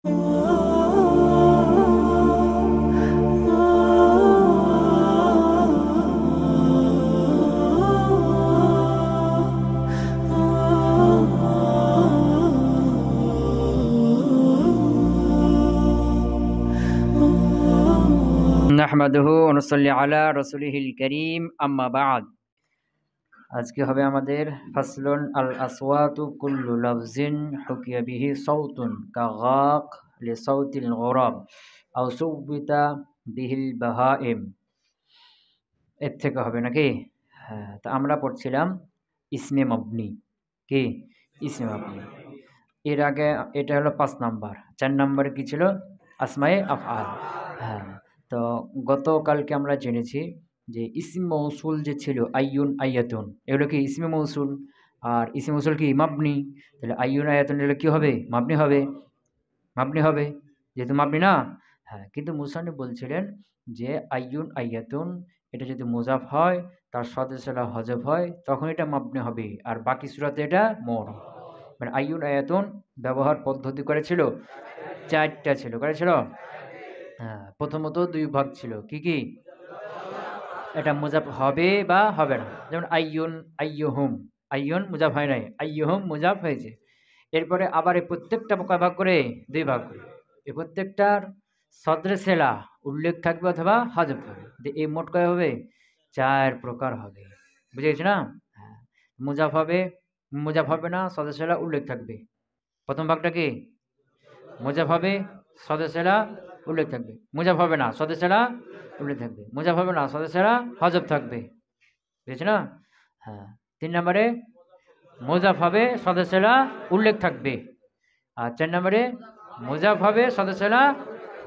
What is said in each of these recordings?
নাহমাদুহু ওয়া নুসাল্লি আলা রাসূলিহিল কারীম আম্মা বা'দ। আজকে হবে আমাদের ফাসলুন আল আসওয়াতু কুল্লু লাফজিন হুকিয়া বিহি সাউতুন কাগাক লিসাউতিল গুরাব আও সুবিতা বিহিল বাহাইম। এর থেকে হবে নাকি? হ্যাঁ, তো আমরা পড়ছিলাম ইসমে মাবনি। কি ইসমে মাবনি? এর আগে এটা হলো ৫ নাম্বার। ৪ নাম্বারে কি ছিল? আসমায়ে আফআল। হ্যাঁ, তো গতকালকে আমরা জেনেছি যে ইসম মৌসুল যে ছিল আইয়ুন, আইয়াতুন, এগুলো কি ইসমে মৌসুল। আর ইসমে মৌসুল কি মাবনি। তাহলে আইয়ুন, আইয়াতুন এগুলো কি হবে? মাবনি হবে। মাবনি হবে, যেহেতু মাবনি না। হ্যাঁ, কিন্তু মুসান্নিফ বলছিলেন যে আইয়ুন, আইয়াতুন এটা যদি মুজাফ হয়, তার সাথে সালা হজফ হয়, তখন এটা মাবনি হবে। আর বাকি সূরাতে এটা মু'রাব। মানে আইয়ুন, আয়াতুন ব্যবহার পদ্ধতি করেছিল ৪টা ছিল। করেছিল? হ্যাঁ, প্রথমত ২ ভাগ ছিল। কি, কি? এটা মুজাফ হবে বা হবে না। যেমন আইয়ুন, আইয়ুহুম। আইয়ুন মুজাফ হয় নাই। আইয়ুহুম মুজাফ হয়েছে। এরপরে আবার এই প্রত্যেকটা কয় ভাগ করে? ২ ভাগ করে। এই প্রত্যেকটার সদরে সেলা উল্লেখ থাকবে অথবা হাজব থাকবে। এই মোট কয় হবে? ৪ প্রকার হবে। বুঝে গেছি না? হ্যাঁ। মুজাফ হবে, মুজাফ হবে না, সদরে সেলা উল্লেখ থাকবে। প্রথম ভাগটা কি? মুজাফ হবে, সদরে সেলা উল্লেখ থাকবে। মুজাফ হবে না, সদরে সেলা উল্লেখ থাকবে। মুজাফ হবে না, সদরে সেলা হজব থাকবে। বুঝেছি না? হ্যাঁ। ৩ নম্বরে মুজাফ হবে, সদরে সেলা উল্লেখ থাকবে। আর ৪ নম্বরে মুজাফ হবে, সদরে সেলা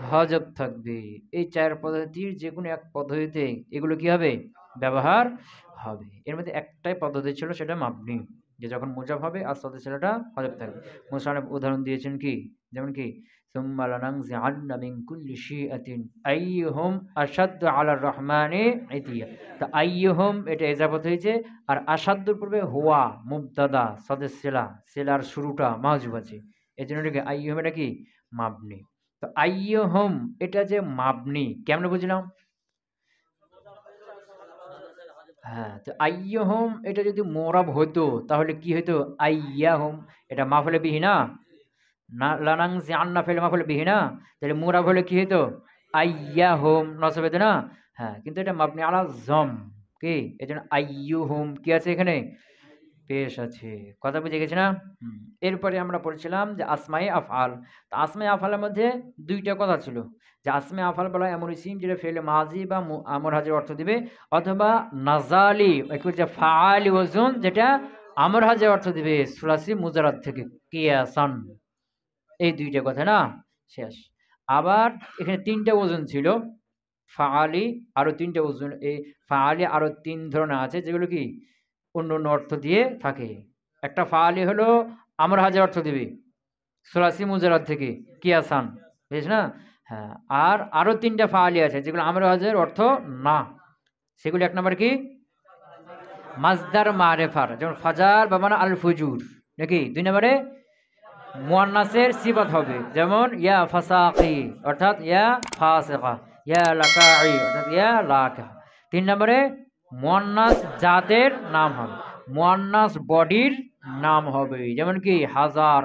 হজব থাকবে। এই ৪ পদ্ধতির যেকোনো এক পদ্ধতিতে এগুলো কি হবে? ব্যবহার হবে। এর মধ্যে একটাই পদ্ধতি ছিল, সেটা মাবনি। যে যখন মুজাফ হবে আর সদরে সেলাটা হজব থাকবে। মুসান্নিফ উদাহরণ দিয়েছেন কি? যেমন কি? সুম্মা লানানজিআন্না মিন কুল্লি শিআতিন আইয়ুহুম আশাদ্দু আলার রহমানি ইতিয়া। তো আইয়ুহুম এটা ইজাফত হয়েছে, আর আশাদ্দুর পূর্বে হুয়া মুবতাদা, সদরে সেলা, সেলার শুরুটা মাহজুব আছে। এজন্য এটাকে আইয়ুহুম এটা কি? মাবনি। তো আইয়ুহুম এটা যে মাবনি কেমনে বুঝলাম? হ্যাঁ, তো আইয়ুহুম এটা যদি মুরাব হইতো তাহলে কি হইতো? আইয়াহুম। এটা মাফউলে বিহি না? না, লানানজিআন্না ফিল মাফউলে বিহি না? তাহলে মুরাব হলে কি হইতো? আইয়াহুম, নসব হইতো না? হ্যাঁ, কিন্তু এটা মাবনি আলা যম। কি? এজন্য আইয়ুহুম কি আছে এখানে? পেশ আছে। কথা বুঝে গেছি না? হুম। এরপরে আমরা পড়েছিলাম যে আসমায়ে আফআল। তো আসমায়ে আফআলের মধ্যে ২ টা কথা ছিল। যে আসমায়ে আফআল বলা হয় এমন ইসিম যেটা ফেলে মাজি বা আমর হাজের অর্থ দিবে, অথবা নাজালি একে যে ফাআলি ওয়াজন যেটা আমর হাজের অর্থ দিবে সুলাসি মুজারাদ থেকে কিয়াসান। এই ২ টা কথা না? শেষ। আবার এখানে ৩ টা ওজন ছিল। ফাআলি আরো ৩ টা ওজন। এই ফাআলি আরো ৩ ধরনের আছে যেগুলো কি অন্য, অন্য অর্থ দিয়ে থাকে। একটা ফাআলি হলো আমর হাজের অর্থ দিবে সুলাসি মুজারাদ থেকে কিয়াসান। বুঝিস না? হ্যাঁ, আর আরো ৩ টা ফাআলি আছে যেগুলো আমর হাজের অর্থ না। সেগুলো ১ নাম্বার কি? মাজদার মারেফার, যেমন ফাজার বা মানে আল ফুজুর নাকি? ২ নম্বরে মুয়ান্নাসের সিফাত হবে, যেমন ইয়া ফাসাকি অর্থাৎ ইয়া ফাসিকা, ইয়া লাকাই অর্থাৎ ইয়া লাকা। ৩ নম্বরে মুয়ান্নাস জাতের নাম হবে, মুয়ান্নাস বডির নাম হবে, যেমন কি হাজার,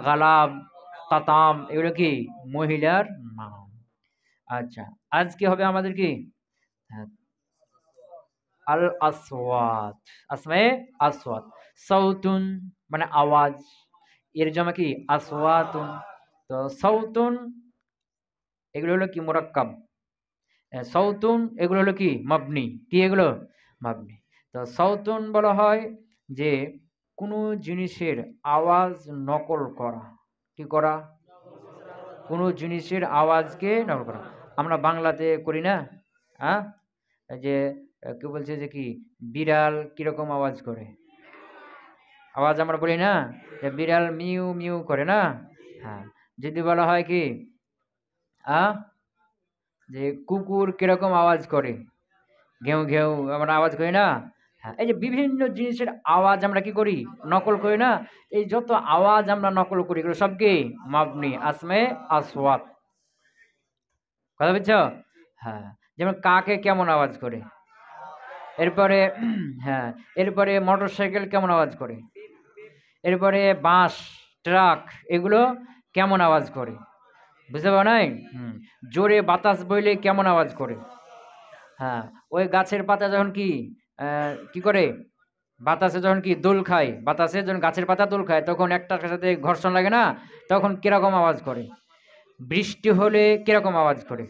গালাব, তাতাম, এগুলো কি মহিলার নাম। আচ্ছা, আজকে হবে আমাদের কি? হ্যাঁ, আল আসওয়াত। আসমায়ে আসওয়াত। সাউতুন মানে আওয়াজ। এর জমা কি? আসওয়াতুন। তো সাউতুন এগুলো হলো কি? মুরাক্কাব। সাউতুন এগুলো হলো কি? মাবনি। কি এগুলো? মাবনি। তো সাউতুন বলা হয় যে কোনো জিনিসের আওয়াজ নকল করা। কি করা? কোনো জিনিসের আওয়াজকে নকল করা। আমরা বাংলাতে করি না? হ্যাঁ? এই যে কেউ বলছে যে কি বিড়াল কিরকম আওয়াজ করে? আওয়াজ আমরা বলি না? যে বিড়াল মিউ, মিউ করে না? হ্যাঁ। যদি বলা হয় কি আ যে কুকুর কিরকম আওয়াজ করে? ঘেউ, ঘেউ আমরা আওয়াজ করি না? হ্যাঁ, এই যে বিভিন্ন জিনিসের আওয়াজ আমরা কি করি, নকল করি না? এই যত আওয়াজ আমরা নকল করি এগুলো সব কি মাবনি আসমে আসওয়াত। কথা বুঝছো? হ্যাঁ, যেমন কাকে কেমন আওয়াজ করে, এরপরে হ্যাঁ, এরপরে মোটরসাইকেল কেমন আওয়াজ করে, এরপরে বাস, ট্রাক, এগুলো কেমন আওয়াজ করে, বুঝতে পারো নাই? জোরে বাতাস বইলে কেমন আওয়াজ করে। হ্যাঁ, ওই গাছের পাতা যখন কি করে, বাতাসে যখন কি দোল খায়, বাতাসে যখন গাছের পাতা দোল খায় তখন একটার সাথে ঘর্ষণ লাগে না, তখন কিরকম আওয়াজ করে। বৃষ্টি হলে কিরকম আওয়াজ করে,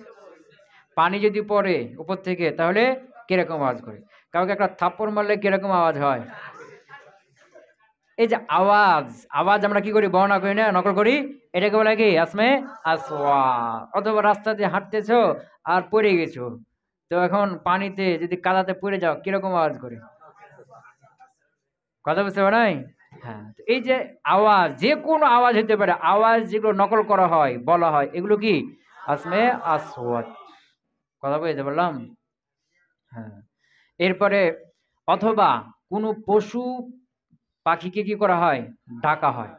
পানি যদি পড়ে উপর থেকে তাহলে কিরকম আওয়াজ করে, কাউকে একটা থাপ্পড় মারলে কিরকম আওয়াজ হয়। এই যে আওয়াজ, আওয়াজ আমরা কি করি, বর্ণনা করি না, নকল করি। এটাকে বলে কি আসমে আসওয়াত। অথবা রাস্তা দিয়ে হাঁটতেছো আর পড়ে গেছো, তো এখন পানিতে যদি কাদাতে পড়ে যাও কিরকম আওয়াজ করে। কথা বুঝতে পারো নাই? হ্যাঁ, তো এই যে আওয়াজ, যে কোনো আওয়াজ হতে পারে, আওয়াজ যেগুলো নকল করা হয় বলা হয় এগুলো কি আসমে আসওয়াত। কথা বুঝতে পারলাম? হ্যাঁ, এরপরে অথবা কোনো পশু পাখিকে কি করা হয়, ডাকা হয়।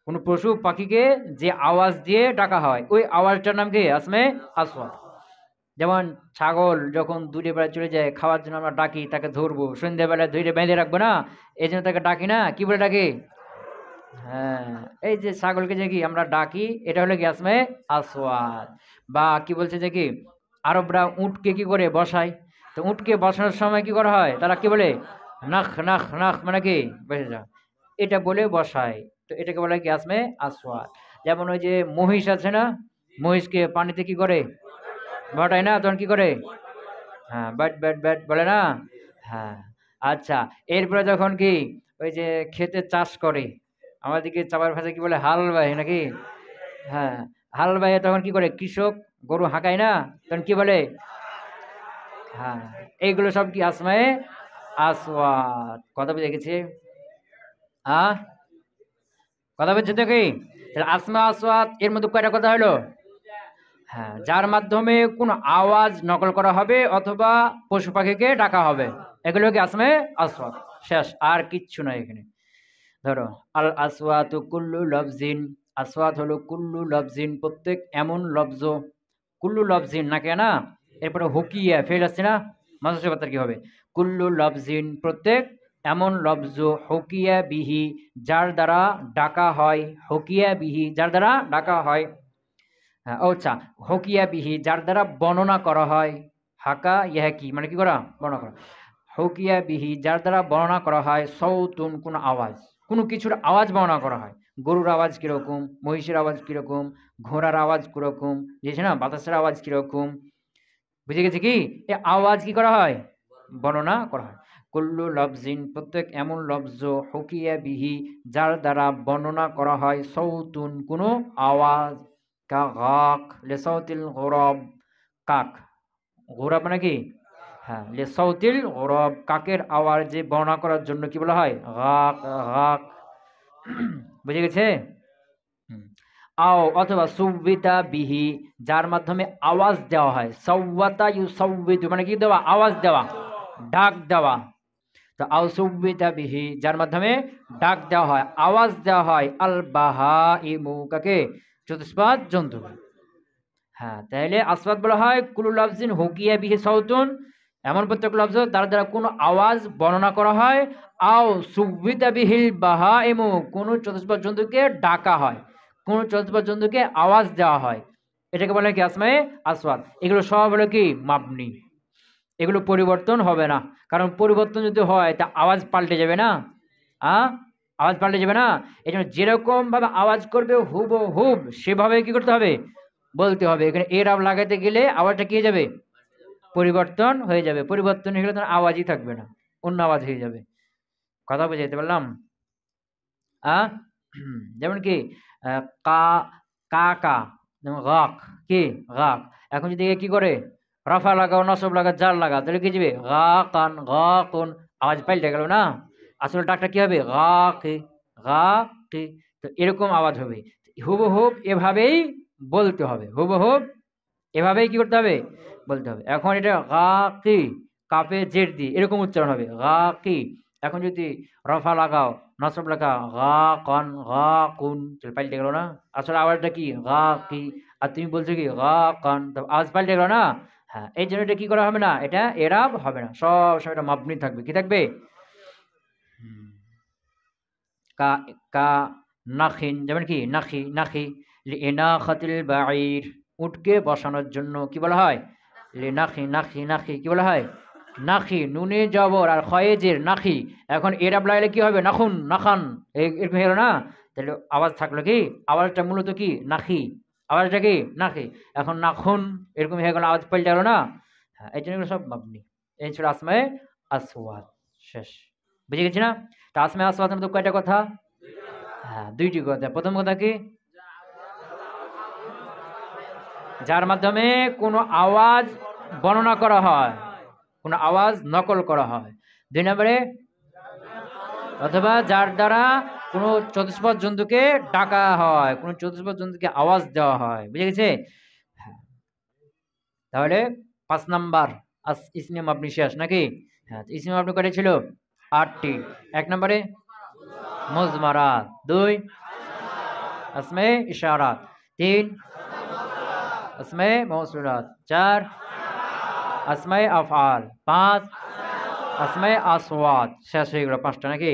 কোনো পশু পাখিকে যে আওয়াজ দিয়ে ডাকা হয় ওই আওয়াজটার নাম কি আসমে আসওয়াত। যেমন ছাগল যখন দূরে বেড়ায় চলে যায় খাওয়ার জন্য আমরা ডাকি, তাকে ধরবো, সন্ধ্যাবেলায় ধরে বেঁধে রাখবো না, এই জন্য তাকে ডাকি না, কি বলে ডাকি? হ্যাঁ, এই যে ছাগলকে যে কি আমরা ডাকি, এটা হলো কি আসমে আসওয়াত। বা কি বলছে যে কি আরবরা উটকে কি করে বসায়, তো উটকে বসানোর সময় কি করা হয়, তারা কি বলে নাখ নাখ নাখ, মানে কি বসে যা, এটা বলে বসায়। তো এটাকে বলে কি আসমে আসওয়াত। যেমন ওই যে মহিষ আছে না, মহিষকে পানিতে কি করে ঘটায় না, তখন কি করে, হ্যাঁ ব্যাট ব্যাট ব্যাট বলে না। হ্যাঁ, আচ্ছা, এরপরে যখন কি ওই যে ক্ষেতে চাষ করে, আমাদেরকে চাপার ভাষায় কি বলে হাল বায় নাকি। হ্যাঁ, হাল বাইয়ে তখন কি করে কৃষক, গরু হাঁকায় না, তখন কি বলে, হ্যাঁ, এইগুলো সব কি আসমায়ে আসওয়াত। কথা বুঝে গেছে? আহ কথা বলছে তো কি, তাহলে আসমা আসওয়াত এর মধ্যে কয়টা কথা হলো? হ্যাঁ, যার মাধ্যমে কোন আওয়াজ নকল করা হবে অথবা পশু পাখিকে ডাকা হবে, এগুলো কি আসমে আসওয়াত। শেষ, আর কিচ্ছু নাই এখানে। ধরো আল আসওয়াতু কুল্লু লফজিন, আসওয়াত হলো কুল্লু লফজিন প্রত্যেক এমন লফজ, কুল্লু লফজিন না কেনা, এরপরে হুকিয়া ফেল আসছে না, মাঝে বার্তার কি হবে, কুল্লু লফজিন প্রত্যেক এমন লফজ, হুকিয়া বিহি যার দ্বারা ডাকা হয়, হুকিয়া বিহি যার দ্বারা ডাকা হয়। হ্যাঁ, ও আচ্ছা, হকিয়া বিহি যার দ্বারা বর্ণনা করা হয়, হাকা ইহা কি মানে কি করা, বর্ণনা করা। হকিয়া বিহি যার দ্বারা বর্ণনা করা হয়, সৌতুন কোন আওয়াজ, কোনো কিছুর আওয়াজ বর্ণনা করা হয়। গরুর আওয়াজ কিরকম, মহিষের আওয়াজ কিরকম, ঘোড়ার আওয়াজ কিরকম, বুঝেছি না, বাতাসের আওয়াজ কিরকম, বুঝে গেছে কি, এ আওয়াজ কি করা হয়, বর্ণনা করা হয়। কুল্লু লফজিন প্রত্যেক এমন লফজ, হকিয়া বিহি যার দ্বারা বর্ণনা করা হয়, সৌতুন কোনো আওয়াজ, কা গাক লেসাউতিল গরব, কাক, গরব মানে কি, হ্যাঁ, লেসাউতিল গরব কাকের আওয়াজে বর্ণনা করার জন্য কি বলা হয়, গাক গাক। বুঝে গেছে? হুম। আও অথবা সুবিতা বিহি যার মাধ্যমে আওয়াজ দেওয়া হয়, সৌওয়াতা ইউসাউবিতু মানে কি দেওয়া, আওয়াজ দেওয়া, ডাক দেওয়া। তো আও সুবিতা বিহি যার মাধ্যমে ডাক দেওয়া হয়, আওয়াজ দেওয়া হয়, আল বাহাইমু কাকে, চতুষ্পাদ জন্তু। হ্যাঁ, তাহলে আসওয়াত বলা হয় কুলু লাফজিন হুকিয়া বিহি সাউতুন এমন প্রত্যেক লফজ তার দ্বারা কোনো আওয়াজ বর্ণনা করা হয়, আও সুবিতা বিহিল বাহাইমু কোনো চতুষ্পাদ জন্তুকে ডাকা হয়, কোন চতুষ্পাদ জন্তুকে আওয়াজ দেওয়া হয়, এটাকে বলে কি আসমায়ে আসওয়াত। এগুলো সব হলো কি মাবনি, এগুলো পরিবর্তন হবে না, কারণ পরিবর্তন যদি হয় তা আওয়াজ পাল্টে যাবে না। আওয়াজ পাল্টে যাবে না, এই জন্য যেরকম ভাবে আওয়াজ করবে হুবহুব সেভাবে কি করতে হবে, বলতে হবে। এখানে এরাব লাগাতে গেলে আওয়াজটা কি হয়ে যাবে, পরিবর্তন হয়ে যাবে, পরিবর্তন হয়ে গেলে তখন আওয়াজই থাকবে না, অন্য আওয়াজ হয়ে যাবে। কথা বুঝাইতে পারলাম? আহ যেমন কি কা, কা কা, যেমন গাক, কি গাক, এখন যদি কি করে রাফা লাগাও, নসব লাগা, জার লাগা, তাহলে কি যাবে গা কান, গা কোন, আওয়াজ পাল্টে গেল না, আসলে ডাকটা কি হবে গা কে, গা কে। তো এরকম আওয়াজ হবে, হুবহুব এভাবেই বলতে হবে, হুবহুব এভাবেই কি করতে হবে, বলতে হবে। এখন এটা গা কি, কাফে জের দিয়ে এরকম উচ্চারণ হবে গা কি। এখন যদি রফা লাগাও নসব লাগা গা কন গা কুন, পাল্টে গেল না? আসলে আওয়াজটা কি গা কি, আর তুমি বলছো কি গা কন, আওয়াজ পাল্টে গেল না? হ্যাঁ, এই জন্য এটা কি করা হবে না, এটা এরাব হবে না, সব সময় এটা মাবনি থাকবে। কি থাকবে? কা কা নাখিন, যেমন কি নাখি নাখি, লিনাখাতিল বাঈর, উটকে বসানোর জন্য কি বলা হয়? লিনাখি নাখি নাখি কি বলা হয়? নাখি, নুনে জবর আর খয়ে জের নাখি। এখন এরাব লাগালে কি হবে? নাখুন নাখান, এরকম হলো না? তাহলে আওয়াজ থাকলো কি, আওয়াজটা মূলত কি নাখি, আওয়াজটা কি নাখি। এখন নাখুন এরকম হয়ে গেল, আওয়াজ পাল্টে গেল না? হ্যাঁ, এই জন্য সব মাবনি। এই ছিল আসমায়ে আসওয়াত, শেষ। বুঝে গেছি না? তা আসমায়ে আসওয়াতের মধ্যে কয়টা কথা? হ্যাঁ, দুইটি কথা। প্রথম কথা কি? যার মাধ্যমে কোনো আওয়াজ বর্ণনা করা হয়, কোনো আওয়াজ নকল করা হয়। ২ নম্বরে, অথবা যার দ্বারা কোনো চতুষ্পদ জন্তুকে ডাকা হয়, কোনো চতুষ্পদ জন্তুকে আওয়াজ দেওয়া হয়। বুঝে গেছে? হ্যাঁ, তাহলে ৫ নাম্বার ইসমি মাবনি শেষ নাকি? হ্যাঁ, ইসমি মাবনি কয়টা ছিল? ৮টি। ১ নম্বরে মুজমারাত, ২ আসমায়ে ইশারাত, ৩ আসমায়ে মৌসুলাত, ৪ আসমায়ে আফআল, ৫ আসমায়ে আসওয়াত। শেষ হয়ে গেল ৫টা নাকি?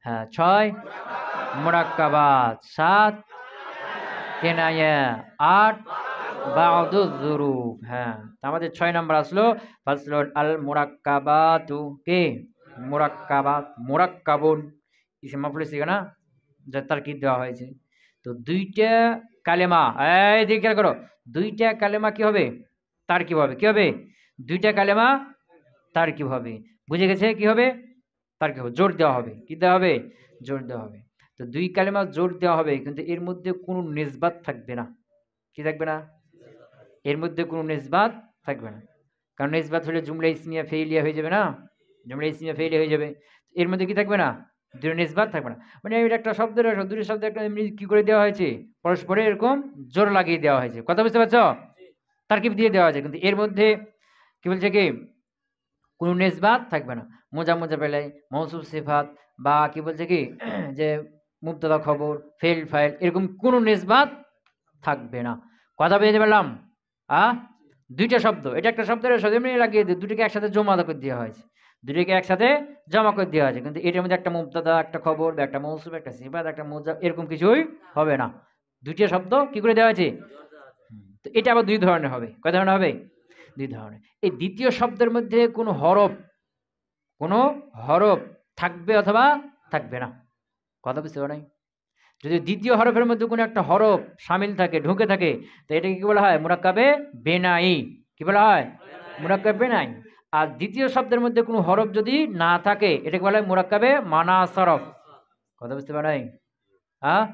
হ্যাঁ, ৬ মুরাক্কাবাত, ৭ কিনায়া, ৮ বাউদুজ যুরুফ। হ্যাঁ, আমাদের ৬ নাম্বার আসলো ফাসলুন আল মুরাক্কাবাতু, কি মুরাক্কাবাত, মুরাক্কাবুন ইসম মাফউল সিগা না, যা তারকিব দেওয়া হয়েছে। তো দুইটা কালেমা, এই দিকে খেয়াল করো, দুইটা কালেমা কি হবে? তারকিব হবে। কি হবে? দুইটা কালেমা তারকিব হবে। বুঝে গেছে? কি হবে? তারকিব হবে, জোর দেওয়া হবে। কি দেওয়া হবে? জোর দেওয়া হবে। তো দুই কালেমা জোর দেওয়া হবে, কিন্তু এর মধ্যে কোনো নিসবাত থাকবে না। কি থাকবে না? এর মধ্যে কোনো নিসবাত থাকবে না, কারণ নিসবাত হলে জুমলা ইসমিয়া ফেইলিয়া হয়ে যাবে না? জুমলা ইসমিয়া ফেইলিয়া হয়ে যাবে। এর মধ্যে কি থাকবে না? দুটো নিসবাত থাকবে না। মানে এটা একটা শব্দের দুটো শব্দ একটা এমনি কি করে দেওয়া হয়েছে? পরস্পরে এরকম জোর লাগিয়ে দেওয়া হয়েছে। কথা বুঝতে পারছো? তারকিব দিয়ে দেওয়া হয়েছে, কিন্তু এর মধ্যে কি বলছে কি কোনো নিসবাত থাকবে না। মোজা মোজা বেলায় মৌসুফ সিফাত বা কি বলছে কি যে মুবতাদা খবর ফেল ফাইল এরকম কোনো নিসবাত থাকবে না। কথা বুঝতে পারলাম? দুইটা শব্দ, এটা একটা শব্দের এমনি লাগিয়ে দিয়ে দুটোকে একসাথে জমা করে দেওয়া হয়েছে, দুটোকে একসাথে জমা করে দেওয়া হয়েছে, কিন্তু এটার মধ্যে একটা মুবতাদা, একটা খবর, একটা মৌসুফ, একটা সিফাত, একটা মোজা এরকম কিছুই হবে না। দুইটা শব্দ কি করে দেওয়া হয়েছে? তো এটা আবার দুই ধরনের হবে। কয় ধরনের হবে? দুই ধরনের। এই দ্বিতীয় শব্দের মধ্যে কোনো হরফ থাকবে অথবা থাকবে না। কথা বুঝতে পারে নাই? যদি দ্বিতীয় হরফের মধ্যে কোনো একটা হরফ শামিল থাকে, ঢুকে থাকে, তো এটাকে কি বলা হয়? মুরাক্কাবে বেনাই। কি বলা হয়? মুরাক্কাবে বেনাই। আর দ্বিতীয় শব্দের মধ্যে কোনো হরফ যদি না থাকে, এটাকে বলা হয় মুরাক্কাবে মানাসরফ। কথা বুঝতে পারে নাই? হ্যাঁ,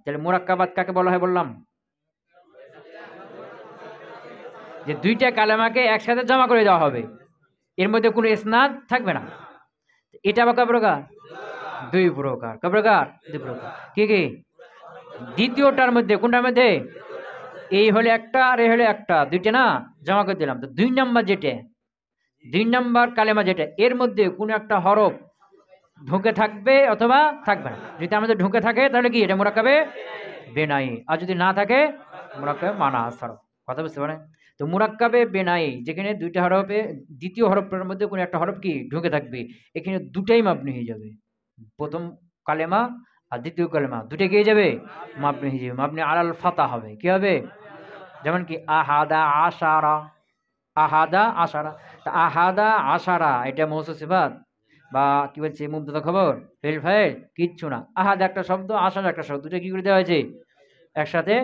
তাহলে মুরাক্কাবাত কাকে বলা হয় বললাম? যে দুইটা কালেমাকে একসাথে জমা করে দেওয়া হবে, এর মধ্যে কোনো ইসনাদ থাকবে না। এটা আবার কয় প্রকার? দুই প্রকার। কয় প্রকার? দুই প্রকার। কি কি? দ্বিতীয়টার মধ্যে, কোনটার মধ্যে? এই হলে একটা আর এই হলে একটা, দুইটা না, জমা করে দিলাম। তো ২ নাম্বার যেটা, ২ নাম্বার কালেমা যেটা, এর মধ্যে কোনো একটা হরফ ঢুকে থাকবে অথবা থাকবে না। যদি আমাদের ঢুকে থাকে তাহলে কি এটা মুরাক্কাবে বেনাই, আর যদি না থাকে মুরাক্কাবে মানাসরফ। কথা বুঝতে পারেন? তো মুরাক্কাবে বেনাই যেখানে দুইটা হরফে দ্বিতীয় হরফের মধ্যে কোনো একটা হরফ কি ঢুকে থাকবে, এখানে দুটাই মাবনি হয়ে যাবে। প্রথম কালেমা আর দ্বিতীয় কালেমা দুটো কি হয়ে যাবে? মাবনি হয়ে যাবে। মাবনি আলাল ফাতা হবে। কি হবে? যেমন কি আহাদা আশারা, আহাদা আশারা। তা আহাদা আশারা এটা মৌসুফ সিফাত বা কি বলছে মুবতাদা খবর ফেল ফাইল কিচ্ছু না। আহাদ একটা শব্দ, আশারা একটা শব্দ, দুটো কি করে দেওয়া হয়েছে? একসাথে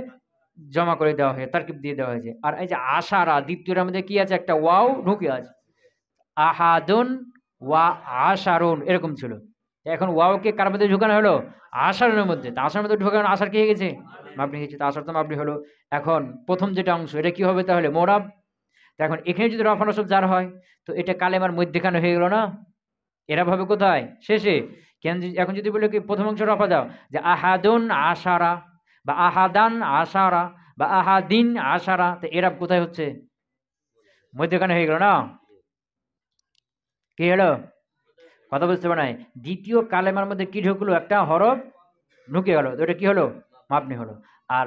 জমা করে দেওয়া হয়েছে, তারকিব দিয়ে দেওয়া হয়েছে। আর এই যে আশারা দ্বিতীয়টার মধ্যে কি আছে? একটা ওয়াও ঢুকে আছে। আহাদুন ওয়া আশারুন এরকম ছিল। এখন ওয়াওকে কার মধ্যে ঢুকানো হলো? আশারের মধ্যে। তা আশার মধ্যে ঢুকানো, আশার কি হয়ে গেছে? মাবনি হয়েছে। তা আশার তো মাবনি হলো। এখন প্রথম যেটা অংশ এটা কি হবে তাহলে? মোরাব। এখন এখানে যদি রফা নসব জার হয়, তো এটা কালেমার মধ্যেখানে হয়ে গেল না? এরা ভাবে কোথায়? শেষে। কেন? এখন যদি বলে কি প্রথম অংশ রফা দাও, যে আহাদুন আশারা বা আহাদান আশারা বা আহাদিন আশারা, তো এরা কোথায় হচ্ছে? মধ্যেখানে হয়ে গেল না? কি হলো? কথা বুঝতে পারে নাই। দ্বিতীয় কালেমার মধ্যে কি ঢুকলো? একটা হরফ ঢুকে গেল, ওটা কি হলো? মাবনি হলো। আর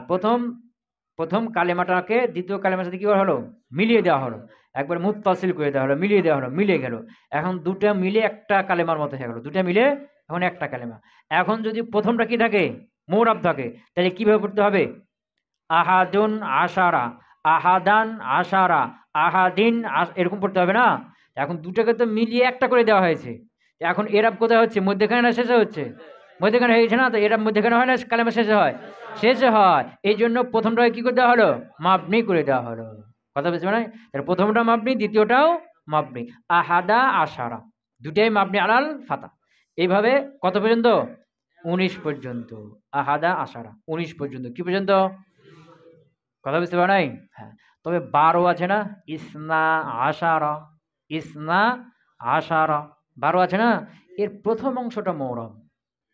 প্রথম কালেমাটাকে দ্বিতীয় কালেমার সাথে কি করা হলো? মিলিয়ে দেওয়া হলো, একবার মুত্তাসিল করে দেওয়া হলো, মিলিয়ে দেওয়া হলো, মিলে গেল। এখন দুটা মিলে একটা কালেমার মতো হয়ে গেল, দুটা মিলে এখন একটা কালেমা। এখন যদি প্রথমটা কি থাকে? মুরাব থাকে, তাহলে কিভাবে পড়তে হবে? আহাদুন আশারা, আহাদান আশারা, আহাদিন এরকম পড়তে হবে না? এখন দুটাকে তো মিলিয়ে একটা করে দেওয়া হয়েছে। এখন এরাব কোথায় হচ্ছে? মধ্যেখানে না শেষে হচ্ছে? মধ্যেখানে হয়েছে না? তো এরাব মধ্যেখানে হয় না কালেমা শেষে হয়? শেষে হয়। এই জন্য প্রথমটাকে কি করে দেওয়া হলো? মাবনি করে দেওয়া হলো। কথা বুঝতে পারেন? প্রথমটা মাবনি, দ্বিতীয়টাও মাবনি। আহাদা আশারা দুটাই মাবনি আলাল ফাতা। এইভাবে কত পর্যন্ত? 19 পর্যন্ত। আহাদা আশারা 19 পর্যন্ত। কি পর্যন্ত? কথা বুঝতে পারা নাই? হ্যাঁ। তবে 12 আছে না? ইসনা আশারা, ইসনা আশারা 12 আছে না? এর প্রথম অংশটা মুরাব,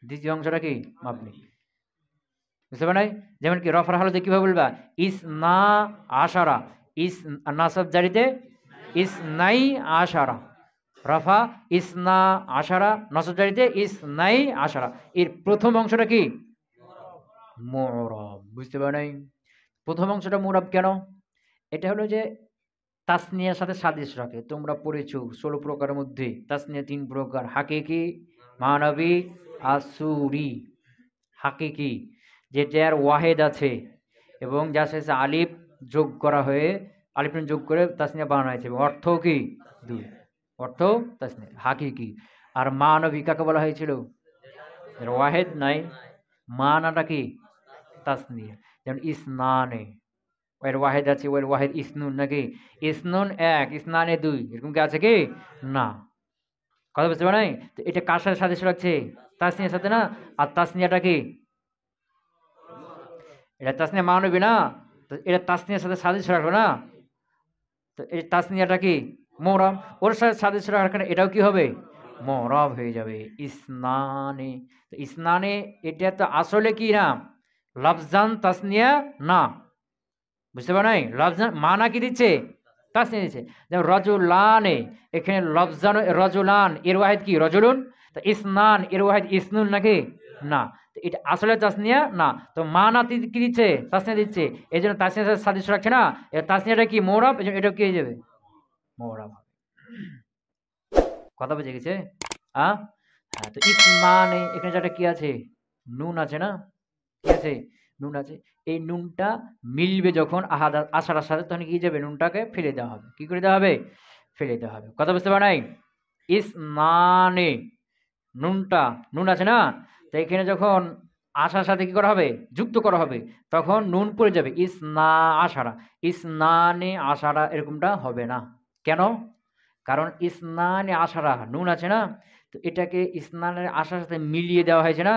দ্বিতীয় অংশটা কি? মাবনি। বুঝতে পারা নাই? যেমন কি রফার হালতে কিভাবে বলবা? ইসনা আশারা, ইস নাসাব জারিতে ইসনাই আশারা, রফা ইসনা আশারা, নসব জারিতে ইসনাই আশারা। এর প্রথম অংশটা কি? মুরাব। বুঝতে পারা নাই? প্রথম অংশটা মুরাব কেন? এটা হলো যে তাসনিয়ার সাথে সাদৃশ রাখে। তোমরা পড়েছো 16 প্রকারের মধ্যে তাসনিয়া 3 প্রকার: হাকিকি, মানবী, আসুরি। হাকিকি যেটার ওয়াহেদ আছে এবং যার শেষে আলিফ যোগ করা হয়ে আলিফ যোগ করে তাসনিয়া বানানো হয়েছে, অর্থ কি? 2, অর্থ তাসনিয়া হাকিকি। আর মানবী কাকে বলা হয়েছিল? ওয়াহেদ নাই, মানাটা কি? তাসনিয়া। যেমন ইসনানে, ওয়ের ওয়াহেদ আছে, ওয়ের ওয়াহেদ ইসনুন নাকি? ইসনুন 1, ইসনানে 2, এরকম কি আছে কি? না। কথা বুঝতে পারে নাই? তো এটা কার সাথে সাদৃশ্য রাখছে? তাসনিয়ার সাথে না? আর তাসনিয়াটা কি? এটা তাসনিয়া মানবী না? তো এটা তাসনিয়ার সাথে সাদৃশ্য রাখবে না? তো এই তাসনিয়াটা কি? মুরাব। ওর সাথে সাদৃশ্য রাখার কারণে এটাও কি হবে? মুরাব হয়ে যাবে। ইসনানে, তো ইসনানে এটা তো আসলে কি না? লফজান তাসনিয়া না। বুঝতে পার নাই? লফজান মানা কি দিচ্ছে? তাসনিয়া দিচ্ছে। যেমন রজুলানে, এখানে লফজান রজুলান, এর ওয়াহিদ কি? রজুলুন। তো ইসনান এর ওয়াহিদ ইসনুন নাকি? না। তো এটা আসলে তাসনিয়া না। তো মানা কি দিচ্ছে? তাসনিয়া দিচ্ছে। এই জন্য তাসনিয়ার সাথে সাদৃশ্য রাখছে না? তাসনিয়াটা কি? মুরাব। এই জন্য এটা কি হয়ে যাবে? মুরাব হবে। কথা বুঝে গেছে? হ্যাঁ। তো ইসমানে এখানে যেটা কি আছে? নুন আছে না? কি আছে? নুন আছে। এই নুনটা মিলবে যখন আশারার সাথে, তখন কি যাবে? নুনটাকে ফেলে দেওয়া হবে। কি করে দেওয়া হবে? ফেলে দেওয়া হবে। কথা বুঝতে পারা নাই? ইসমানে নুনটা, নুন আছে না? তো এখানে যখন আশার সাথে কি করা হবে? যুক্ত করা হবে, তখন নুন পড়ে যাবে। ইসনা আশারা, ইসনানে আশারা এরকমটা হবে না। কেন? কারণ ইসনানে আশারা নুন আছে না? তো এটাকে ইসনানের আশার সাথে মিলিয়ে দেওয়া হয়েছে না?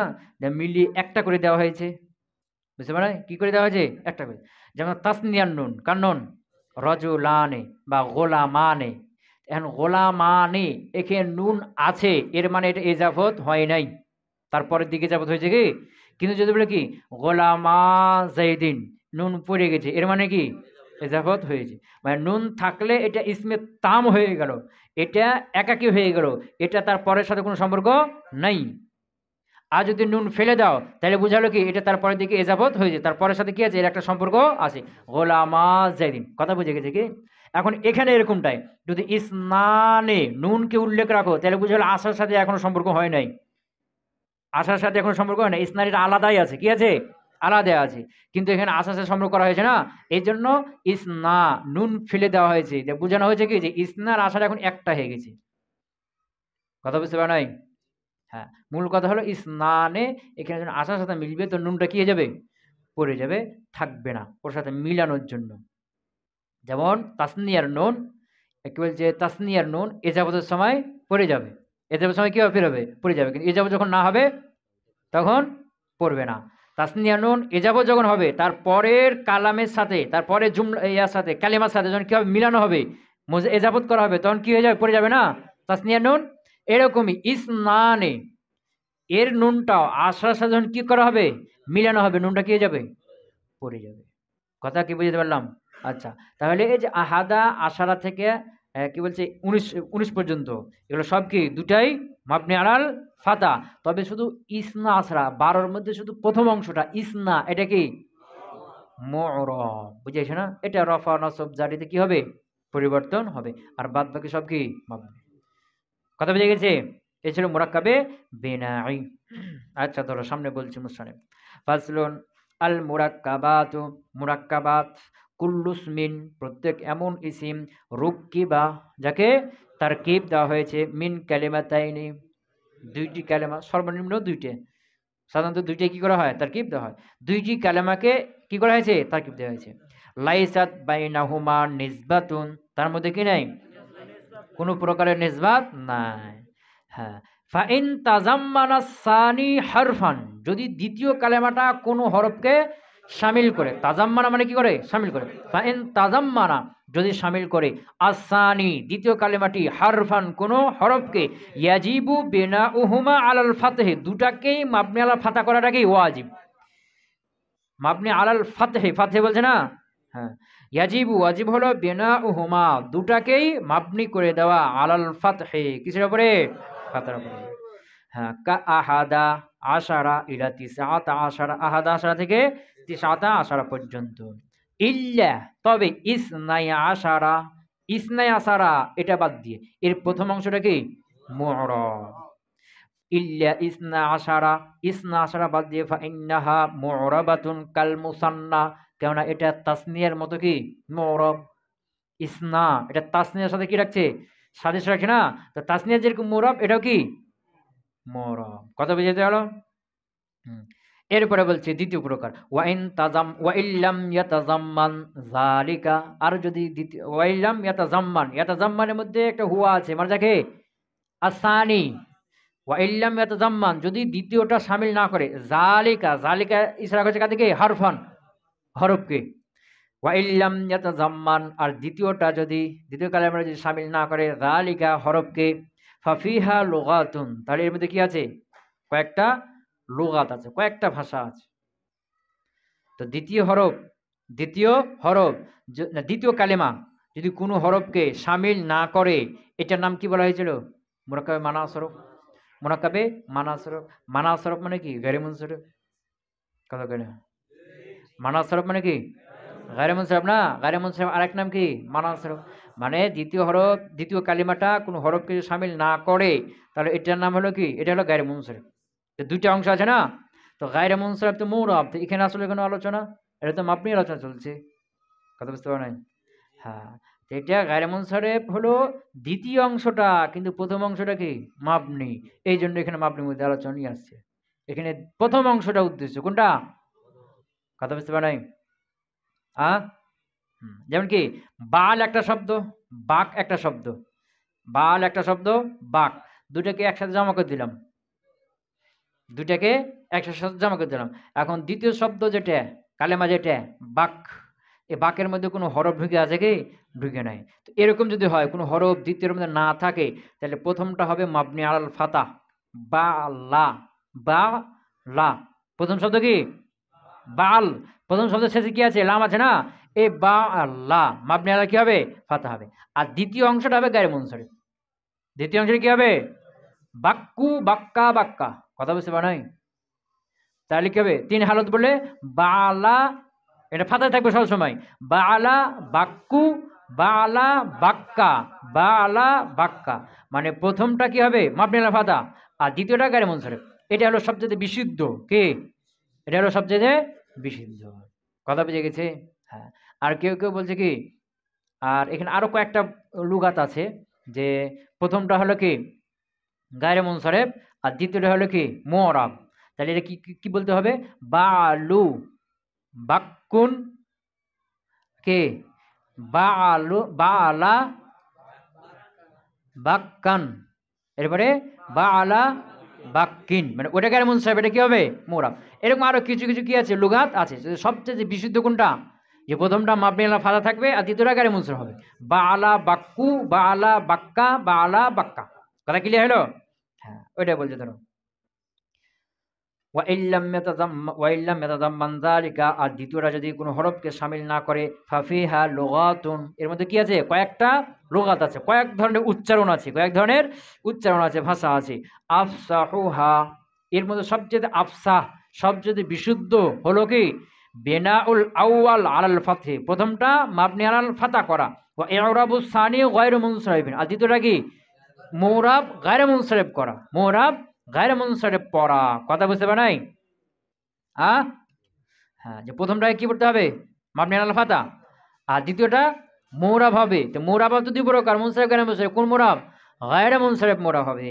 মিলিয়ে একটা করে দেওয়া হয়েছে। বুঝতে পারে? কি করে দেওয়া হয়েছে? একটা করে। যেমন তাসনিয়ার নুন, কার নুন? রজুলানে বা গোলামানে। এখন গোলামানে এখানে নুন আছে, এর মানে এটা ইজাফত হয় নাই, তারপরের দিকে ইজাফত হয়েছে কি? কিন্তু যদি বলে কি গোলামা জাইদিন, নুন পড়ে গেছে, এর মানে কি? ইজাফত হয়েছে। মানে নুন থাকলে এটা ইসমে তাম হয়ে গেল, এটা একাকী হয়ে গেল, এটা তার পরের সাথে কোনো সম্পর্ক নাই। আর যদি নুন ফেলে দাও তাহলে বুঝালো কি এটা তারপরের দিকে এজাবত হয়েছে, তারপরের সাথে কি আছে? এর একটা সম্পর্ক আছে। গোলামা জাইদিন। কথা বুঝে গেছে কি? এখন এখানে এরকমটাই, যদি ইসনানে নুনকে উল্লেখ রাখো তাহলে বুঝালো আশার সাথে এখনো সম্পর্ক হয় নাই, আশার সাথে এখনো সম্পর্ক হয় না। ইসনানিটা আলাদাই আছে। কি আছে? আলাদা আছে। কিন্তু এখানে আশার সাথে সম্পর্ক করা হয়েছে না, এই জন্য ইসনা নুন ফেলে দেওয়া হয়েছে, যে বোঝানো হয়েছে কি যে ইসনার আশাটা এখন একটা হয়ে গেছে। কথা বুঝতে পারা নাই? হ্যাঁ, মূল কথা হলো ইসনানে এখানে যখন আশার সাথে মিলবে তো নুনটা কি হয়ে যাবে? পড়ে যাবে, থাকবে না, ওর সাথে মিলানোর জন্য। যেমন তাসনিয়ার নুন, কি বলছে? তাসনিয়ার নুন এজাবতের সময় পড়ে যাবে, এজাবতের সময় কি হবে? বের হবে, পড়ে যাবে। কিন্তু এজাবত যখন না হবে তখন পড়বে না। তাসনিয়া নুন এজাবত যখন হবে তার পরের কালামের সাথে, তারপরে জুমলা ইয়ার সাথে, কালিমার সাথে যখন কি হবে? মিলানো হবে, এজাবত করা হবে, তখন কি হয়ে যাবে? পড়ে যাবে না তাসনিয়া নুন। এরকমই ইসনানে এর নুনটাও আশার সাথে যখন কি করা হবে? মিলানো হবে, নুনটা কি হয়ে যাবে? পড়ে যাবে। কথা কি বুঝতে পারলাম? আচ্ছা, তাহলে এই যে আহাদা আশারা থেকে কি বলছে 19 পর্যন্ত, এগুলো সব কি দুটাই মাবনি আলাল ফাতা। তবে শুধু ইসনা আসরা 12-র মধ্যে শুধু প্রথম অংশটা ইসনা, এটা কি মু'রাব, বুঝেছো না? এটা রফা নসব জারিতে কি হবে, পরিবর্তন হবে, আর বাদ বাকি সব কি মাবনি। কথা বুঝে গেছে? এই ছিল মুরাক্কাবে বিনাই। আচ্ছা ধরো সামনে বলছি মুসতানিফ, ফাসলুন আল মুরাক্কাবাতু, মুরাক্কাবাত কুল্লুসমিন, প্রত্যেক এমন ইসিম, রুক্কিবা, যাকে তারকিব দেওয়া হয়েছে, মিন কালিমাতাইনি, দুইটি কালেমা, সর্বনিম্ন দুইটি, সাধারণত দুইটাই কি করা হয়, তারকিব দেওয়া হয়, দুইটি কালেমাকে কি করা হয়েছে, তারকিব দেওয়া হয়েছে। লাইসাত বাইনাহুমা নিসবাতুন, তার মধ্যে কি নাই, কোনো প্রকারের নিসবাত নাই। হ্যাঁ, ফাইন তাজাম্মানা সানি হারফান, যদি দ্বিতীয় কালেমাটা কোনো হরফকে শামিল করে, তাজাম্মানা মানে কি করে, শামিল করে, ফাইন তাজাম্মানা যদি শামিল করে, আসানি দ্বিতীয় কালেমাটি, হারফান কোনো হরফকে, ইয়াজিবু বিনাউহুমা আলাল ফাতহি, দুটাকেই মাবনি আলাল ফাতা করাটাকেই ওয়াজিব। মাবনি আলাল ফাতহি, ফাতহি বলছে না, হ্যাঁ, ইয়াজিবু ওয়াজিব হলো বিনাউহুমা দুটাকেই মাবনি করে দেওয়া, আলাল ফাতহি কিসের উপরে, ফাতার উপরে। হ্যাঁ, কা আহাদা আশারা ইলা তিসআতা আশারা, আহাদা আশারা থেকে তিসআতা আশারা পর্যন্ত। ইল্লা তবে, ইসনাই আশারা, ইসনাই আশারা এটা বাদ দিয়ে, এর প্রথম অংশটা কি মু'রাব, ইল্লা ইসনা আশারা, ইসনা আশারা বাদ দিয়ে, ফা ইন্নাহা মু'রাবাতুন কাল মুসান্না, কেননা এটা তাসনিয়ার মতো কি মু'রাব। ইসনা এটা তাসনিয়ার সাথে কি রাখছে, সাদৃশ্য রাখছে না, তো তাসনিয়া যেরকম মু'রাব এটাও কি মু'রাব। কথা বুঝতে হলো? এরপরে বলছে দ্বিতীয় প্রকার, ওয়াইন তাজাম ওয়াইল্লাম ইয়াতাজাম্মান যালিকা, আর যদি দ্বিতীয় ওয়াইল্লাম ইয়াতাজাম্মান, ইয়াতাজাম্মানের মধ্যে একটা হুয়া আছে, মানে যাকে আসানি, ওয়াইল্লাম ইয়াতাজাম্মান যদি দ্বিতীয়টা শামিল না করে, যালিকা, যালিকা ইশারা করছে কাদেরকে, হারফান হরফকে, ওয়াইল্লাম ইয়াতাজাম্মান আর দ্বিতীয়টা যদি, দ্বিতীয় কালেমা যদি শামিল না করে যালিকা হরফকে, ফাফিহা লুগাতুন, তাহলে এর মধ্যে কি আছে, কয়েকটা লুগাত আছে, কয়েকটা ভাষা আছে। তো দ্বিতীয় হরফ, দ্বিতীয় কালেমা যদি কোনো হরফকে শামিল না করে, এটার নাম কি বলা হয়েছিল, মুরাক্কাবে মানা সরফ, মুরাক্কাবে মানা সরফ। মানা সরফ মানে কি, গায়রে মুনসরিফ, কথা কয় না, মানা সরফ মানে কি গায়রে মুনসরিফ না, গায়রে মুনসরিফ আরেক নাম কি মানা সরফ, মানে দ্বিতীয় হরফ, দ্বিতীয় কালিমাটা কোনো হরফকে যদি শামিল না করে, তাহলে এটার নাম হলো কি, এটা হলো গায়রে মুনসরিফ। দুইটা অংশ আছে না, তো গায়রে মুনসরিফ তো মুরাব, তো এখানে আসলে কোনো আলোচনা, এটা তো মাবনি আলোচনা চলছে, কথা বুঝতে পারো নাই? হ্যাঁ, তো এটা গায়রে মুনসরিফ হলো দ্বিতীয় অংশটা, কিন্তু প্রথম অংশটা কি মাবনি, এই জন্য এখানে মাবনির মধ্যে আলোচনা নিয়ে আসছে। এখানে প্রথম অংশটা উদ্দেশ্য কোনটা, কথা বুঝতে পারো নাই? যেমন কি বাল একটা শব্দ, বাক একটা শব্দ, বাল একটা শব্দ, বাক, দুটাকে একসাথে জমা করে দিলাম, দুটাকে একসাথে জমা করে দিলাম। এখন দ্বিতীয় শব্দ যেটা কালেমা যেটা বাক, এই বাকের মধ্যে কোনো হরফ ঢুকে আছে কি, ঢুকে নাই। তো এরকম যদি হয় কোনো হরফ দ্বিতীয়ের মধ্যে না থাকে, তাহলে প্রথমটা হবে মাবনি আলাল ফাতা, বা লা, বা লা, প্রথম শব্দ কি বাল, প্রথম শব্দের শেষে কি আছে, লাম আছে না, এই বা লা মাবনি আলাল কি হবে, ফাতা হবে। আর দ্বিতীয় অংশটা হবে গায়রে মুনসরিফ, দ্বিতীয় অংশটা কি হবে, বাক্কু, বাক্কা, বাক্কা, কথা বুঝতে পারো নাই? তাহলে কি হবে, তিন হালত বললে বালা, এটা ফাতায় থাকবে সবসময়, বালা বাক্কু, বালা বাক্কা, বালা বাক্কা, মানে প্রথমটা কি হবে মাবনি আলাল ফাতা, আর দ্বিতীয়টা গায়রে মুনসরিফ। এটা হলো সবচেয়ে বিশুদ্ধ কি, এটা হলো সবচেয়ে বিশুদ্ধ, কথা বুঝে গেছে? হ্যাঁ, আর কেউ কেউ বলছে কি, আর এখানে আরো কয়েকটা লুগাত আছে, যে প্রথমটা হলো কি গায়রে মুনসরিফ, আর দ্বিতীয়টা হলো কি মুরাব। তাহলে এটা কি কি বলতে হবে, বালু বাক্কুন কে, বালু বালা বাক্কান, এরপরে বালা বাক্কিন, মানে ওটা গায়রে মুনসরিফ, এটা কি হবে মুরাব। এরকম আরো কিছু কিছু কি আছে লুগাত আছে, সবচেয়ে বিশুদ্ধ কোনটা, যে প্রথমটা মাবনি আলাল ফাতা থাকবে আর দ্বিতীয়টা গায়রে মুনসরিফ হবে, বালা বাক্কু, বালা বাক্কা, বালা বাক্কা, কথা ক্লিয়ার হলো? হ্যাঁ, ওইটা বলছে ধরো ওয়াইল্লাম ইয়াতাযাম্মান যালিকা, আর দ্বিতীয়টা যদি কোনো হরফকে শামিল না করে, ফাফিহা লুগাতুন, এর মধ্যে কি আছে? কয়েকটা লুগাত আছে, কয়েক ধরনের উচ্চারণ আছে, কয়েক ধরনের উচ্চারণ আছে, ভাষা আছে। আফসাহুহা, এর মধ্যে সবচেয়ে আফসাহ, সবচেয়ে বিশুদ্ধ হলো কি? বিনাউল আউয়াল আলাল ফাতহি, প্রথমটা মাবনি আলাল ফাতা করা, ওয়া ইরাবুস সানি গায়রু মুনসারিফিন, আর দ্বিতীয়টা কি? মুরাব গায়রু মুনসারিফ করা, মুরাব গায়রু মুনসারিফ পড়া। কথা বুঝতে পারেন নাই? হ্যাঁ, যে প্রথমটায় কি পড়তে হবে? মাবনি আলাল ফাতা, আর দ্বিতীয়টা মুরাব হবে। তো মুরাব তো দুই প্রকার, মুনসারিফ গায়রু মুনসারিফ। কোন মুরাব? গায়রু মুনসারিফ মুরাব হবে।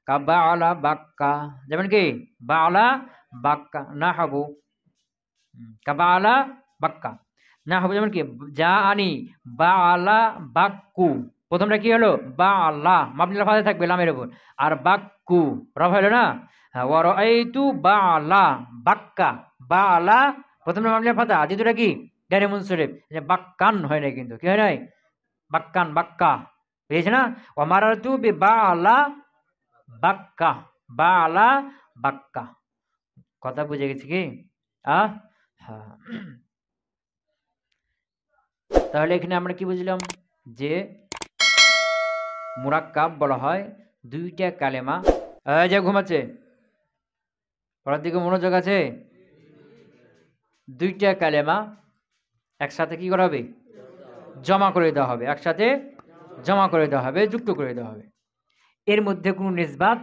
কা বাআলা বাক্কা, যেমন কি বাআলা বাক্কা, নাহবু কা বাআলা বাক্কা, নাহবু, যেমন কি জাআনি বাআলা বাক্কু। প্রথমটা কি হলো? বাআলা, মাবনি আলাল ফাতা থাকবে লামের উপর, আর বাক্কু রফ হলো না। হ্যাঁ, ওয়া রাআইতু বাআলা বাক্কা, বাআলা প্রথমটা মাবনি আলাল ফাতা, দ্বিতীয়টা কি? গায়রু মুনসারিফ, যে বাক্কান হয় না, কিন্তু কি হয় নাই? বাক্কান, বাক্কা পেয়েছে না? ওয়া মারারতু বি বাআলা বাক্কা, বাআলা বাক্কা। কথা বুঝে গেছি কি? হ্যাঁ। তাহলে এখানে আমরা কি বুঝলাম? যে মুরাক্কাব বলা হয় দুইটা কালেমা, যে ঘুমাচ্ছে পড়ার দিকে মনোযোগ আছে, দুইটা কালেমা একসাথে কি করা হবে? জমা করে দেওয়া হবে, একসাথে জমা করে দেওয়া হবে, যুক্ত করে দেওয়া হবে। এর মধ্যে কোনো নিসবাত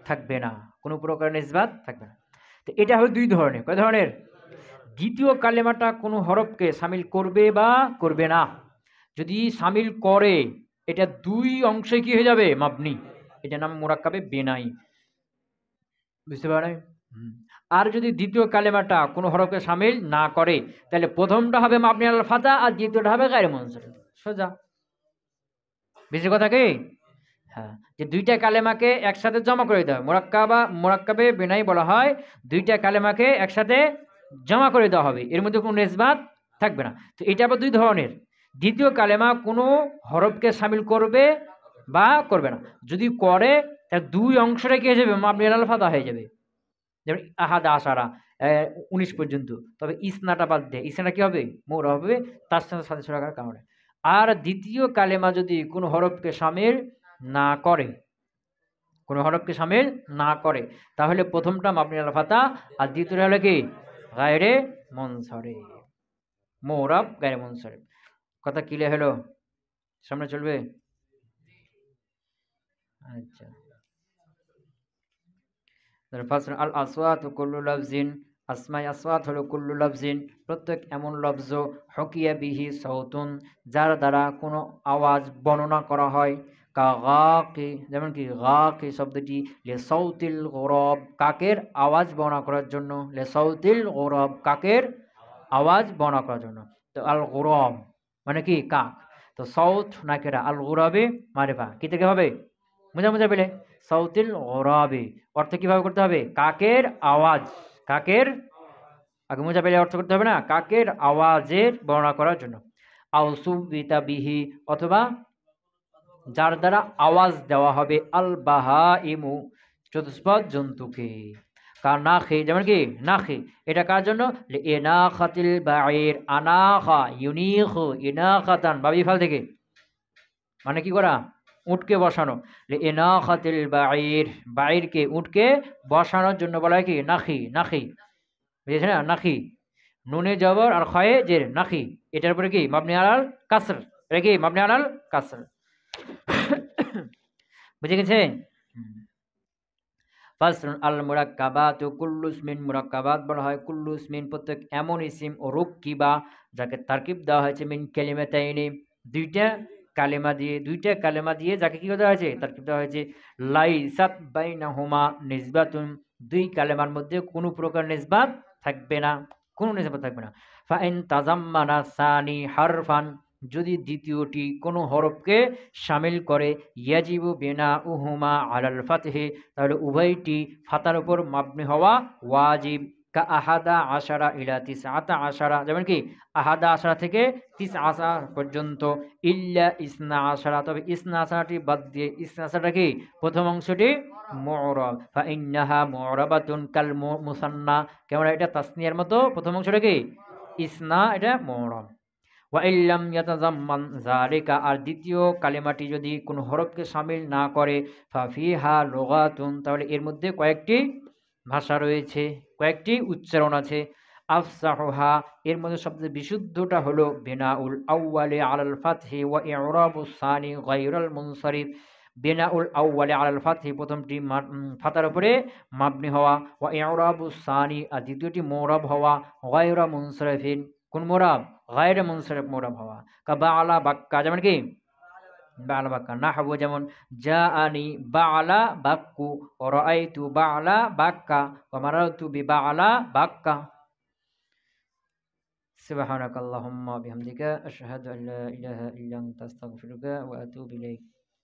থাকবে না, কোনো প্রকার নিসবাত থাকবে না। তো এটা হলো দুই ধরনের। কয় ধরনের? দ্বিতীয় কালেমাটা কোনো হরফকে শামিল করবে বা করবে না। যদি শামিল করে, এটা দুই অংশে কি হয়ে যাবে? মাবনি, এটা নাম মুরাক্কাবে বিনাই। বুঝতে পারেন? আর যদি দ্বিতীয় কালেমাটা কোনো হরফকে শামিল না করে, তাহলে প্রথমটা হবে মাবনি আলাল ফাতা, আর দ্বিতীয়টা হবে গায়রু মুনসারিফ। সোজা। বেশি কথা কি? হ্যাঁ, যে দুইটা কালেমাকে একসাথে জমা করে দেওয়া হয়, মুরাক্কাবে বিনাই বলা হয় দুইটা কালেমাকে একসাথে জমা করে দেওয়া হবে, এর মধ্যে কোনো নিসবাত থাকবে না। তো এটা আবার দুই ধরনের। দ্বিতীয় কালেমা কোনো হরফকে শামিল করবে বা করবে না। যদি করে, তার দুই অংশটা কি হয়ে যাবে? মাবনি আলাল ফাতা হয়ে যাবে। যেমন আহাদা আশারা 19 পর্যন্ত। তবে ইসনাটা বাদ দেয়, ইসনাটা কি হবে? মোরা হবে, তার সাথে সাথে রাখার কারণে। আর দ্বিতীয় কালেমা যদি কোনো হরফকে শামিল না করে, কোনো হরফকে শামিল না করে, তাহলে প্রথমটা মাবনি আলাল ফাতা, আর দ্বিতীয়টা হলো কি? গায়রে মুনসারিফ, মুরাব গায়রে মুনসারিফ। কথা ক্লিয়ার হলো? সামনে চলবে? আচ্ছা, ফাসল আল আসওয়াত কুল্লু লাফজিন, আসমাই আসওয়াত হলো কুল্লু লাফজিন, প্রত্যেক এমন লফজ, হকিয়া বিহি সাউতুন, যার দ্বারা কোনো আওয়াজ বর্ণনা করা হয়, কা গাকি, যেমন কি গাকি শব্দটি লে সাউতিল গরব, কাকের আওয়াজ বর্ণনা করার জন্য, লে সাউতিল গরব, কাকের আওয়াজ বর্ণনা করার জন্য। তো আল গরব মানে কি? কাক। তো সাউত নাকেরা, আল গরবে মারিফা, কি থেকে হবে? মুজা পেলে সাউতিল গরাবি অর্থ কিভাবে করতে হবে? কাকের আওয়াজ, কাকের আগে মুজা পেলে অর্থ করতে হবে না, কাকের আওয়াজের বর্ণনা করার জন্য। আউসুবিতা বিহি, অথবা যার দ্বারা আওয়াজ দেওয়া হবে, আল বাহা ইমু, চতুষ্পদ জন্তুকে, কার নাখি, যেমন কি নাখি, এটা কার জন্য? ইনাখাতিল বাঈর, আনাখা ইউনিখু ইনাখাতান, বাবি ফাল থেকে, মানে কি করা? উটকে বসানো। ইনাখাতিল বাঈর, বাঈরকে উটকে বসানোর জন্য বলা হয় কি? নাখি, নাখি, বুঝেছ না? নাখি, নুনে জবর আর খয়ে জের, নাখি, এটার উপরে কি? মাবনি আলাল কাসর, এটা কি? মাবনি আলাল কাসর। বুঝে গেছে? ফাসলুন আল মুরাক্কাবাতু কুল্লু ইসমিন, মুরাক্কাবাত বলা হয় কুল্লু ইসমিন, প্রত্যেক এমন ইসিম, ও রুক্কিবা, যাকে তারকিব দেওয়া হয়েছে, মিন কালিমাতাইনি, দুইটা কালেমা দিয়ে যাকে কি দেওয়া হয়েছে? তারকিব দেওয়া হয়েছে। লাইসাত বাইনাহুমা নিসবাতুন, দুই কালেমার মধ্যে কোনো প্রকার নিসবাত থাকবে না, কোনো নিসবাত থাকবে না। ফাইন তাজাম্মানা সানি হারফান, যদি দ্বিতীয়টি কোনো হরফকে শামিল করে, ইয়াজিবু বিনা উহুমা আলাল ফাতহি, তাহলে উভয়টি ফাতার উপর মাবনি হওয়া ওয়াজিব। কা আহাদা আশারা ইলা তিসআতা আশারা, যেমন কি আহাদা আশারা থেকে তিসআতা পর্যন্ত, ইল্লা ইসনা আশারা, তবে ইসনা আশারাটি বাদ দিয়ে, ইসনা আশারাটা কি প্রথম অংশটি মু'রাব, ফা ইন্নাহা মু'রাবাতুন কাল মুসান্না, কেমন এটা তাসনিয়ার মতো, প্রথম অংশটা কি ইসনা, এটা মু'রাব। ওয়া ইল্লাম ইয়াতাযাম্মান যালিকা, আর দ্বিতীয় কালিমাটি যদি কোনো হরফকে শামিল না করে, ফাফিহা লুগাতুন, তাহলে এর মধ্যে কয়েকটি ভাষা রয়েছে, কয়েকটি উচ্চারণ আছে। আফসাহুহা, এর মধ্যে সবচেয়ে বিশুদ্ধটা হলো বিনাউল আউয়ালি আলাল ফাতহি ওয়া ইরাবুস সানি গায়রুল মুনসারিফ। বিনাউল আউয়ালি আলাল ফাতহি, প্রথমটি ফাতার উপরে মাবনি হওয়া, ওয়া ইরাবুস সানি, আর দ্বিতীয়টি মুরাব হওয়া, গায়রা মুনসারিফিন, কোন মুরাব, গায়রে মুনসারিফ মুরাব হওয়া। কা বাআলা বাক্কা, যেমন কি বাআলা বাক্কা, নাহবু যেমন জাআনি বাআলা বাক্কু, ওয়া রাআইতু বাআলা বাক্কা, ওয়া মারারতু বিবাআলা বাক্কা। সুবহানাকাল্লাহুম্মা বিহামদিকা আশহাদু আল্লা ইলাহা ইল্লা আনতা আস্তাগফিরুকা ওয়া আতুবু ইলাইক।